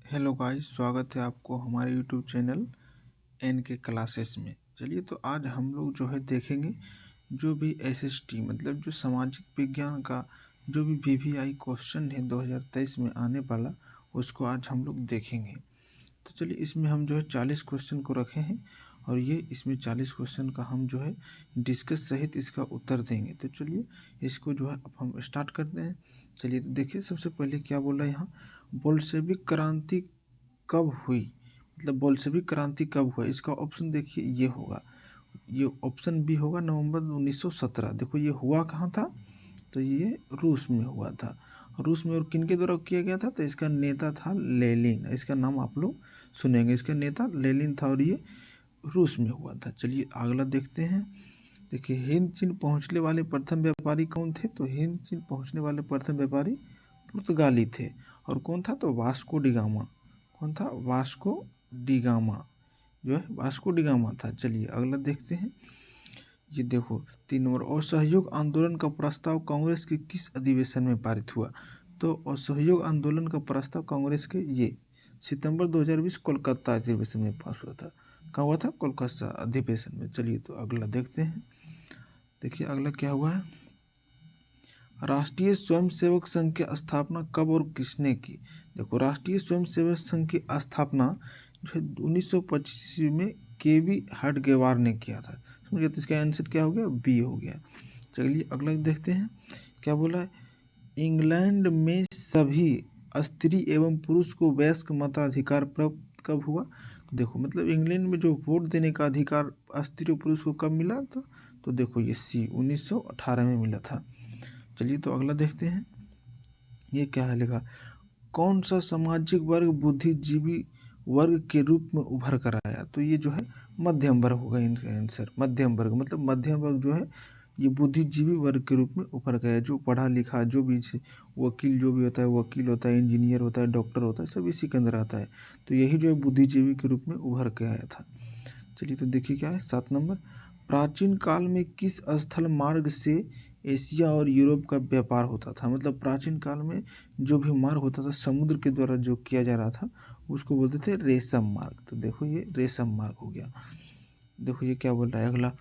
Hello guys, स्वागत है आपको हमारे यूट्यूब चैनल एन के क्लासेस में। चलिए, तो आज हम लोग जो है देखेंगे जो भी एसएसटी मतलब जो सामाजिक विज्ञान का जो भी वीवीआई क्वेश्चन है 2023 में आने वाला, उसको आज हम लोग देखेंगे। तो चलिए, इसमें हम जो है 40 क्वेश्चन को रखे हैं और ये इसमें 40 क्वेश्चन का हम जो है डिस्कस सहित इसका उत्तर देंगे। तो चलिए, इसको जो है अब हम स्टार्ट करते हैं। चलिए, तो देखिए, सबसे पहले क्या बोला यहाँ, बोल्शेविक क्रांति कब हुई, मतलब बोल्शेविक क्रांति कब हुआ। इसका ऑप्शन देखिए, ये होगा, ये ऑप्शन बी होगा, नवंबर 1917। देखो, ये हुआ कहाँ था, तो ये रूस में हुआ था। रूस में, और किन के द्वारा किया गया था, तो इसका नेता था लेनिन। इसका नाम आप लोग सुनेंगे, इसका नेता लेनिन था और ये रूस में हुआ था। चलिए अगला देखते हैं। देखिए, हिंद चीन पहुंचने वाले प्रथम व्यापारी कौन थे, तो हिंद चीन पहुंचने वाले प्रथम व्यापारी पुर्तगाली थे। और कौन था, तो वास्को डिगामा। कौन था, वास्को डिगामा, जो है वास्को डिगामा था। चलिए अगला देखते हैं। ये देखो 3 नंबर, असहयोग आंदोलन का प्रस्ताव कांग्रेस के किस अधिवेशन में पारित हुआ। तो असहयोग आंदोलन का प्रस्ताव कांग्रेस के ये सितंबर 2020 कोलकाता अधिवेशन में पास हुआ था। कहाँ हुआ था, कोलकाता अधिवेशन में। चलिए, तो अगला देखते हैं। देखिए अगला क्या हुआ है, राष्ट्रीय स्वयंसेवक संघ की स्थापना कब और किसने की। देखो, राष्ट्रीय स्वयंसेवक संघ की स्थापना जो है 1925 ईस्वी में केवी हडगेवार ने किया था। समझिए, तो इसका आंसर क्या हो गया, बी हो गया। चलिए अगला देखते हैं, क्या बोला है, इंग्लैंड में सभी स्त्री एवं पुरुष को वयस्क मताधिकार प्राप्त कब हुआ। देखो, मतलब इंग्लैंड में जो वोट देने का अधिकार स्त्री और पुरुष को कब मिला था, तो देखो ये सी 1918 में मिला था। चलिए, तो अगला देखते हैं, ये क्या है लिखा, कौन सा सामाजिक वर्ग बुद्धिजीवी वर्ग के रूप में उभर कर आया। तो ये जो है मध्यम वर्ग होगा इनका आंसर। मध्यम वर्ग मतलब मध्यम वर्ग जो है ये बुद्धिजीवी वर्ग के रूप में उभर गया, जो पढ़ा लिखा, जो भी वकील जो भी होता है, वकील होता है, इंजीनियर होता है, डॉक्टर होता है, सब इसी के अंदर आता है। तो यही जो है बुद्धिजीवी के रूप में उभर के आया था। चलिए, तो देखिए क्या है, 7 नंबर, प्राचीन काल में किस स्थल मार्ग से एशिया और यूरोप का व्यापार होता था। मतलब प्राचीन काल में जो भी मार्ग होता था समुद्र के द्वारा जो किया जा रहा था, उसको बोलते थे रेशम मार्ग। तो देखो, ये रेशम मार्ग हो गया। देखो ये क्या बोल रहा है अगला,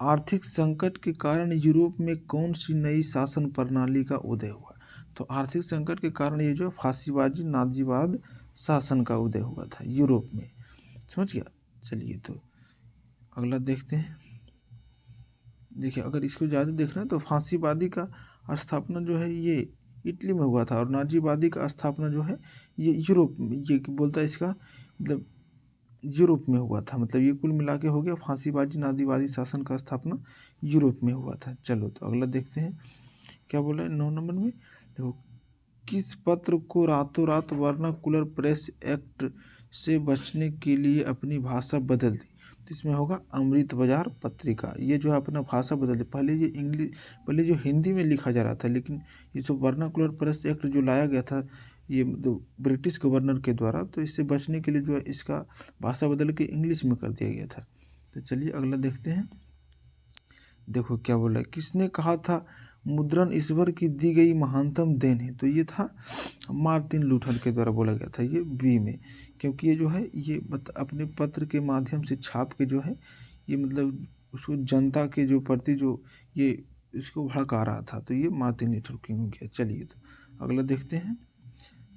आर्थिक संकट के कारण यूरोप में कौन सी नई शासन प्रणाली का उदय हुआ। तो आर्थिक संकट के कारण ये जो फांसीबाजी नाजीवाद शासन का उदय हुआ था यूरोप में। समझ गया। चलिए, तो अगला देखते हैं। देखिए, अगर इसको ज़्यादा देखना है तो फांसीवादी का स्थापना जो है ये इटली में हुआ था, और नाजीवादी का स्थापना जो है ये यूरोप में, ये बोलता है इसका मतलब यूरोप में हुआ था। मतलब ये कुल मिला के हो गया, फांसीबाजी नाजीवादी शासन का स्थापना यूरोप में हुआ था। चलो, तो अगला देखते हैं, क्या बोला है 9 नंबर में। देखो, किस पत्र को रातों रात वर्नाकुलर प्रेस एक्ट से बचने के लिए अपनी भाषा बदल दी। तो इसमें होगा अमृत बाजार पत्रिका। ये जो है अपना भाषा बदल दी। पहले ये पहले जो हिंदी में लिखा जा रहा था, लेकिन ये जो वर्नाकुलर प्रेस एक्ट जो लाया गया था ये ब्रिटिश गवर्नर के द्वारा, तो इससे बचने के लिए जो है इसका भाषा बदल के इंग्लिश में कर दिया गया था। तो चलिए अगला देखते हैं। देखो क्या बोला है, किसने कहा था मुद्रण ईश्वर की दी गई महानतम देन है। तो ये था मार्टिन लूथर के द्वारा बोला गया था, ये बी में, क्योंकि ये जो है ये अपने पत्र के माध्यम से छाप के जो है ये मतलब उसको जनता के जो प्रति जो ये इसको भड़का रहा था, तो ये मार्टिन लूथर किंग हो गया। चलिए, तो अगला देखते हैं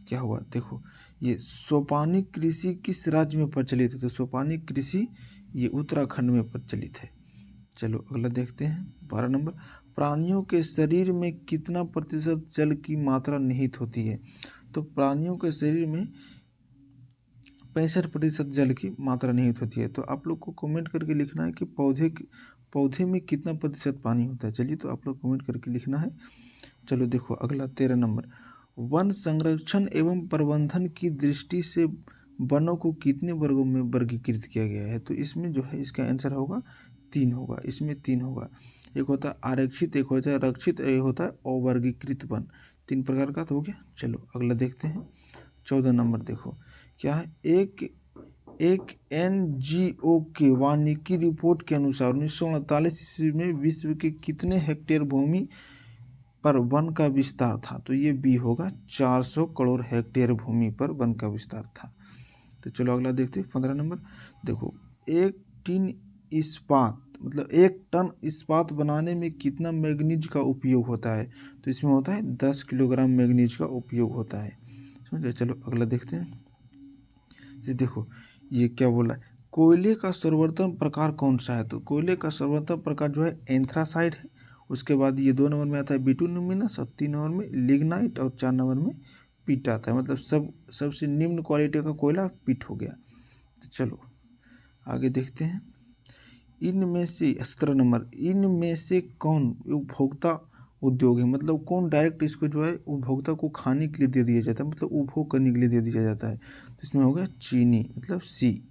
क्या हुआ। देखो, ये सोपानी कृषि किस राज्य में प्रचलित है। तो सोपानी कृषि ये उत्तराखंड में प्रचलित है। चलो अगला देखते हैं, 12 नंबर, प्राणियों के शरीर में कितना प्रतिशत जल की मात्रा निहित होती है। तो प्राणियों के शरीर में 65% जल की मात्रा निहित होती है। तो आप लोग को कमेंट करके लिखना है कि पौधे में कितना प्रतिशत पानी होता है। चलिए, तो आप लोग कमेंट करके लिखना है। चलो देखो अगला 13 नंबर, वन संरक्षण एवं प्रबंधन की दृष्टि से वनों को कितने वर्गों में वर्गीकृत किया गया है। तो इसमें जो है इसका आंसर होगा 3 होगा। इसमें 3 होगा, एक होता है आरक्षित, एक होता है रक्षित, एक होता है अवर्गीकृत वन। 3 प्रकार का तो हो गया। चलो अगला देखते हैं, 14 नंबर। देखो क्या है, एक एनजीओ के वानिकी रिपोर्ट के अनुसार 1948 ईस्वी में विश्व के कितने हेक्टेयर भूमि पर वन का विस्तार था, तो ये बी होगा। 400 करोड़ हेक्टेयर भूमि पर वन का विस्तार था। तो चलो अगला देखते हैं 15 नंबर। देखो, एक टिन इस्पात मतलब 1 टन इस्पात बनाने में कितना मैग्नीज का उपयोग होता है? तो इसमें होता है 10 किलोग्राम मैग्नीज का उपयोग होता है, समझे। चलो अगला देखते हैं। ये देखो, ये क्या बोला है, कोयले का सर्वोत्तम प्रकार कौन सा है? तो कोयले का सर्वोत्तम प्रकार जो है एंथ्रासाइड है। उसके बाद ये 2 नंबर में आता है बिटुमिनस, और 3 नंबर में लिग्नाइट, और 4 नंबर में पिट आता है। मतलब सबसे निम्न क्वालिटी का कोयला पिट हो गया। तो चलो आगे देखते हैं। इनमें से 17 नंबर, इनमें से कौन उपभोक्ता उद्योग है? मतलब कौन डायरेक्ट इसको जो है उपभोक्ता को खाने के लिए दे दिया जाता है, मतलब उपभोग करने के लिए दे दिया जाता है। तो इसमें हो गया चीनी, मतलब सी।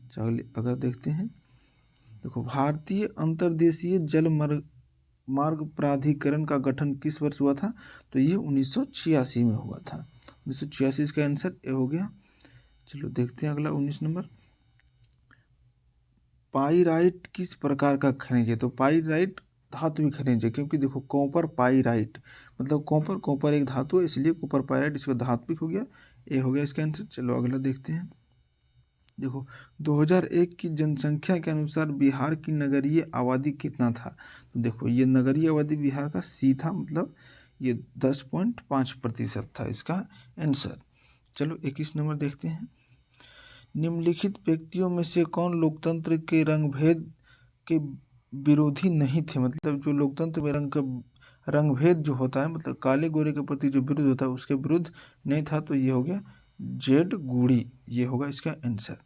चलिए अगर देखते हैं। देखो, भारतीय अंतर्देशीय जल मार्ग प्राधिकरण का गठन किस वर्ष हुआ था? तो ये 1986 में हुआ था। 1986 इसका आंसर ए हो गया। चलो देखते हैं अगला 19 नंबर। पाइराइट किस प्रकार का खनिज है? तो पाइराइट धातु खनिज है, क्योंकि देखो कॉपर पाइराइट मतलब कॉपर एक धातु है, इसलिए कॉपर पाइराइट इसका धात्विक हो गया। ए हो गया इसका आंसर। चलो अगला देखते हैं। देखो, 2001 की जनसंख्या के अनुसार बिहार की नगरीय आबादी कितना था? तो देखो, ये नगरीय आबादी बिहार का सी था, मतलब ये 10.5% था इसका आंसर। चलो 21 नंबर देखते हैं। निम्नलिखित व्यक्तियों में से कौन लोकतंत्र के रंगभेद के विरोधी नहीं थे? मतलब जो लोकतंत्र में रंगभेद जो होता है, मतलब काले गोरे के प्रति जो विरोध होता है, उसके विरुद्ध नहीं था। तो ये हो गया जेड गुड़ी, ये होगा इसका आंसर।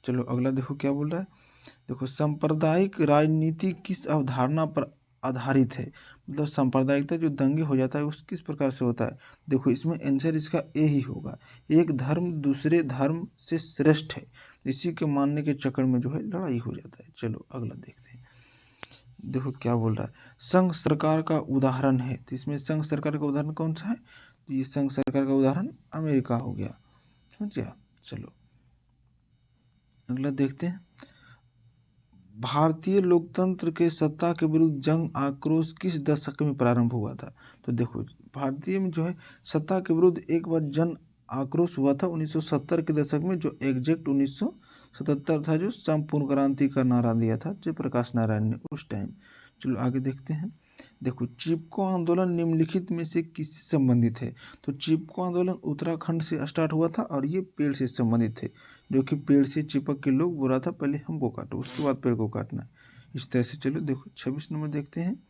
चलो अगला देखो क्या बोल रहा है। देखो, सांप्रदायिक राजनीति किस अवधारणा पर आधारित है? मतलब सांप्रदायिकता जो दंगे हो जाता है उस किस प्रकार से होता है? देखो, इसमें आंसर इसका ए ही होगा। एक धर्म दूसरे धर्म से श्रेष्ठ है, इसी के मानने के चक्कर में जो है लड़ाई हो जाता है। चलो अगला देखते हैं। देखो क्या बोल रहा है, संघ सरकार का उदाहरण है। तो इसमें संघ सरकार का उदाहरण कौन सा है? तो ये संघ सरकार का उदाहरण अमेरिका हो गया, समझिए। चलो अगला देखते हैं। भारतीय लोकतंत्र के सत्ता के विरुद्ध जंग आक्रोश किस दशक में प्रारंभ हुआ था? तो देखो, भारतीय में जो है सत्ता के विरुद्ध एक बार जन आक्रोश हुआ था 1970 के दशक में, जो एग्जैक्ट 1977 था, जो संपूर्ण क्रांति का नारा दिया था जयप्रकाश नारायण ने उस टाइम। चलो आगे देखते हैं। देखो, चिपको आंदोलन निम्नलिखित में से किससे संबंधित है? तो चिपको आंदोलन उत्तराखंड से स्टार्ट हुआ था, और ये पेड़ से संबंधित थे, जो कि पेड़ से चिपक के लोग बोला था पहले हमको काटो, उसके बाद पेड़ को काटना, इस तरह से। चलो देखो 26 नंबर देखते हैं।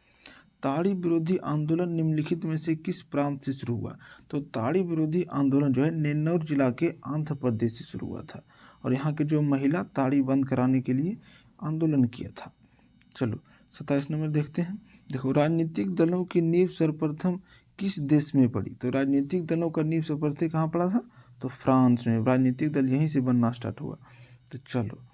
ताड़ी विरोधी आंदोलन निम्नलिखित में से किस प्रांत से शुरू हुआ? तो ताड़ी विरोधी आंदोलन जो है नेन्नौर जिला के आंध्र प्रदेश से शुरू हुआ था, और यहाँ के जो महिला ताड़ी बंद कराने के लिए आंदोलन किया था। चलो 27 नंबर देखते हैं। देखो, राजनीतिक दलों की नींव सर्वप्रथम किस देश में पड़ी? तो राजनीतिक दलों का नींव सर्वप्रथम कहाँ पड़ा था? तो फ्रांस में। राजनीतिक दल यहीं से बनना स्टार्ट हुआ। तो चलो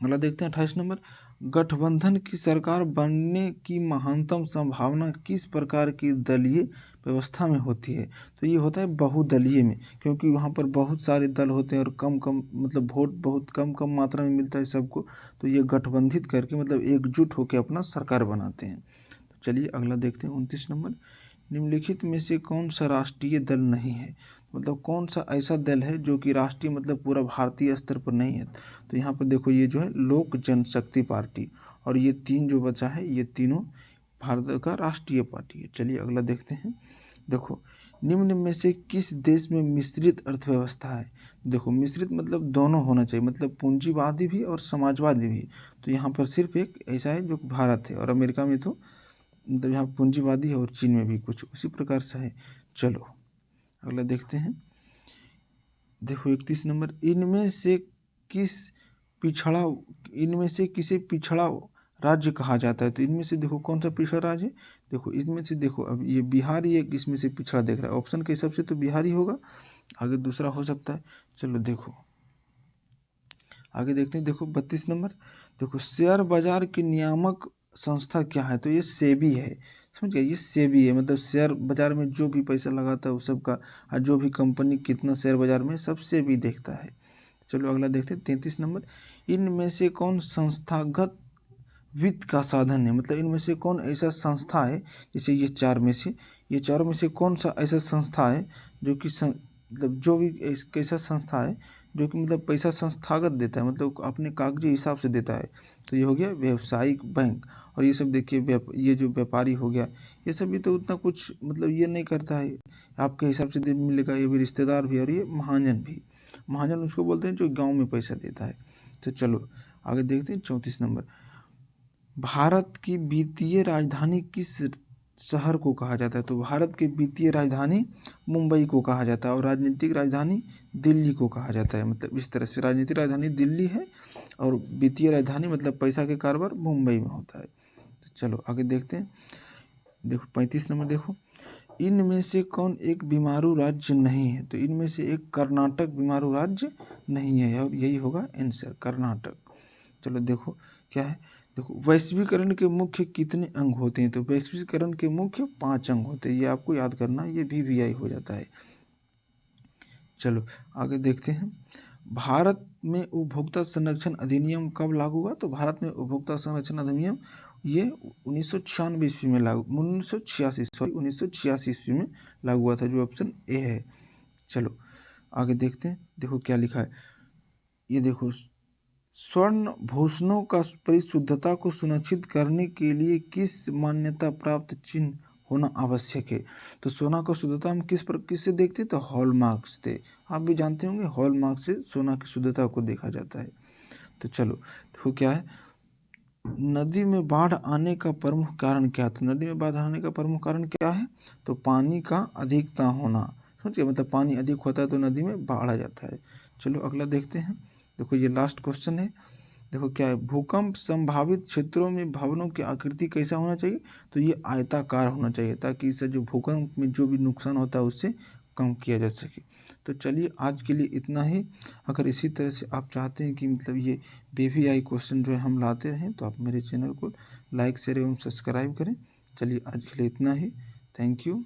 अगला देखते हैं 28 नंबर। गठबंधन की सरकार बनने की महानतम संभावना किस प्रकार की दलीय व्यवस्था में होती है? तो ये होता है बहुदलीय में, क्योंकि वहाँ पर बहुत सारे दल होते हैं और कम कम मतलब वोट बहुत कम कम मात्रा में मिलता है सबको, तो ये गठबंधित करके मतलब एकजुट होकर अपना सरकार बनाते हैं। तो चलिए अगला देखते हैं 29 नंबर। निम्नलिखित में से कौन सा राष्ट्रीय दल नहीं है? मतलब कौन सा ऐसा दल है जो कि राष्ट्रीय मतलब पूरा भारतीय स्तर पर नहीं है? तो यहाँ पर देखो, ये जो है लोक जनशक्ति पार्टी, और ये 3 जो बचा है, ये तीनों भारत का राष्ट्रीय पार्टी है। चलिए अगला देखते हैं। देखो, निम्न में से किस देश में मिश्रित अर्थव्यवस्था है? देखो, मिश्रित मतलब दोनों होना चाहिए, मतलब पूंजीवादी भी और समाजवादी भी। तो यहाँ पर सिर्फ एक ऐसा है जो भारत है, और अमेरिका में तो मतलब यहाँ पूंजीवादी है, और चीन में भी कुछ उसी प्रकार से है। चलो अगला देखते हैं। देखो 31 नंबर। इनमें से किसे पिछड़ा राज्य कहा जाता है? तो इनमें से देखो कौन सा पिछड़ा राज्य है? देखो इसमें से देखो, अब ये बिहार ही एक इसमें से पिछड़ा देख रहा है, ऑप्शन के हिसाब से तो बिहार ही होगा, आगे दूसरा हो सकता है। चलो देखो आगे देखते हैं। देखो 32 नंबर। देखो, शेयर बाजार की नियामक संस्था क्या है? तो ये सेबी है, समझ गए। ये सेबी है, मतलब शेयर बाजार में जो भी पैसा लगाता है उस सब का, और जो भी कंपनी कितना शेयर बाजार में, सब सेबी देखता है। चलो अगला देखते हैं 33 नंबर। इनमें से कौन संस्थागत वित्त का साधन है। मतलब इनमें से कौन ऐसा संस्था है, जैसे ये चारों में से कौन सा ऐसा संस्था है जो कि मतलब जो भी कैसा संस्था है जो कि मतलब पैसा संस्थागत देता है, मतलब अपने कागजी हिसाब से देता है। तो ये हो गया व्यावसायिक बैंक। और ये सब देखिए ये जो व्यापारी हो गया, ये सब भी तो उतना कुछ मतलब ये नहीं करता है, आपके हिसाब से दिन मिलेगा। ये भी रिश्तेदार भी, और ये महाजन भी। महाजन उसको बोलते हैं जो गाँव में पैसा देता है। तो चलो आगे देखते हैं 34 नंबर। भारत की वित्तीय राजधानी किस शहर को कहा जाता है? तो भारत की वित्तीय राजधानी मुंबई को कहा जाता है, और राजनीतिक राजधानी दिल्ली को कहा जाता है। मतलब इस तरह से राजनीतिक राजधानी दिल्ली है और वित्तीय राजधानी मतलब पैसा के कारोबार मुंबई में होता है। तो चलो आगे देखते हैं। देखो 35 नंबर देखो, इनमें से कौन एक बीमारू राज्य नहीं है? तो इनमें से एक कर्नाटक बीमारू राज्य नहीं है, और यही होगा आंसर, कर्नाटक। चलो देखो क्या है। देखो वैश्वीकरण के मुख्य कितने अंग होते हैं? तो वैश्वीकरण के मुख्य 5 अंग होते हैं, ये आपको याद करना, ये VVI हो जाता है। चलो आगे देखते हैं। भारत में उपभोक्ता संरक्षण अधिनियम कब लागू हुआ? तो भारत में उपभोक्ता संरक्षण अधिनियम ये 1996 ईस्वी में लागू 1986 ईस्वी में लागू हुआ था, जो ऑप्शन ए है। चलो आगे देखते हैं। देखो क्या लिखा है, ये देखो, स्वर्ण भूषणों का परिशुद्धता को सुनिश्चित करने के लिए किस मान्यता प्राप्त चिन्ह होना आवश्यक है? तो सोना का शुद्धता हम किससे देखते हैं? तो हॉलमार्क से। आप भी जानते होंगे हॉलमार्क से सोना की शुद्धता को देखा जाता है। तो चलो देखो क्या है, नदी में बाढ़ आने का प्रमुख कारण क्या है? तो नदी में बाढ़ आने का प्रमुख कारण क्या है? तो पानी का अधिकता होना। समझिए, मतलब पानी अधिक होता है तो नदी में बाढ़ आ जाता है। चलो अगला देखते हैं। देखो ये लास्ट क्वेश्चन है। देखो क्या है, भूकंप संभावित क्षेत्रों में भवनों की आकृति कैसा होना चाहिए? तो ये आयताकार होना चाहिए, ताकि इससे जो भूकंप में जो भी नुकसान होता है उससे कम किया जा सके। तो चलिए आज के लिए इतना ही। अगर इसी तरह से आप चाहते हैं कि मतलब ये VVI क्वेश्चन जो है हम लाते रहें, तो आप मेरे चैनल को लाइक शेयर एवं सब्सक्राइब करें। चलिए आज के लिए इतना ही। Thank you.